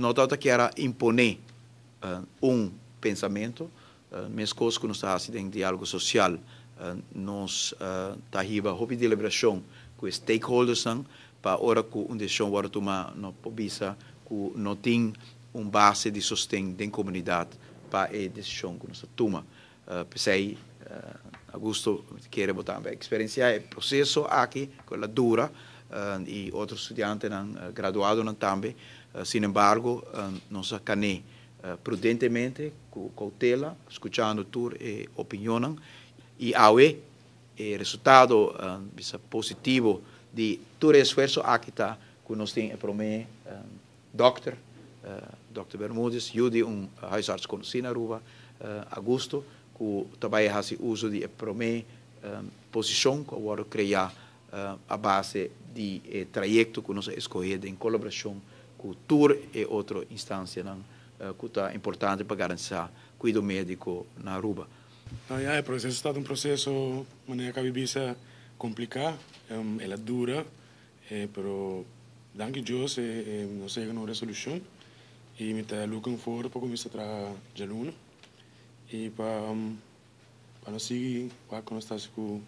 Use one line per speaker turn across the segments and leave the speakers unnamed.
não dá que era imponer pensamento, mas coisas que nós estamos em diálogo social, nós está riba hobby deliberação com stakeholders para hora que decisão vai tomar no pobisa que não tem base de sustento da comunidade para a decisão que nós toma. Pensei Augusto quer botar a experiência o processo aqui com a dura e outros estudantes graduados também. Sin embargo, nós canê prudentemente, com cautela, escutando toda a opinião e ao o resultado positivo de todo o esforço aqui está que nós temos para mim Dr. Bermúdez, Judy, huisarts conhecido na Aruba, Augusto, que também faz uso de para mim posição que agora criar a base de trajeto que nós escolhemos em colaboração com toda e outra instância que está importante para garantir cuidado médico na Aruba.
O processo está um processo maneira que bisa complicado, ela dura, pero danke Deus nós chegamos a uma resolução e me está looking forward para começar a trabalhar de aluno e para nós seguir para que nós estamos com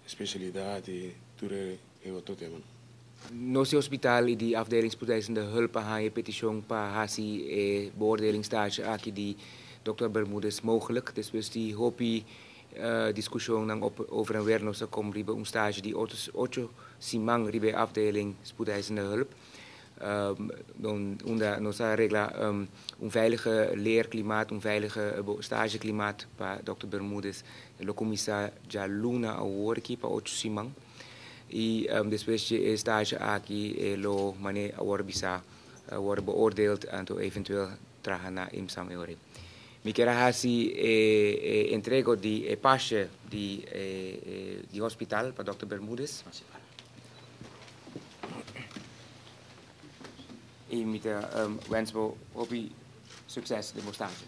especialidade e tudo é outro tema.
Nosso hospital e de afdeling spoedeisende hulp gaan je petitie para hasi beoordelingsstage aqui de Dr. Bermúdez mogelijk. Dus we die hopi discussie over en weer nog komen ribe stage die ocho simang ribe afdeling spoedeisende hulp. Dan nossa regla veilige leerklimaat, veilige stageklimaat para Dr. Bermúdez. Lo commissa já luna award aqui para ocho simang. E depois de stage aqui lo mane award bisa worden beoordeeld en to eventueel tragen naar IMSAM eure. Mi quero hasi entrego di passe di hospital para Dr. Bermúdez. E mi wens we hopi succes de stage.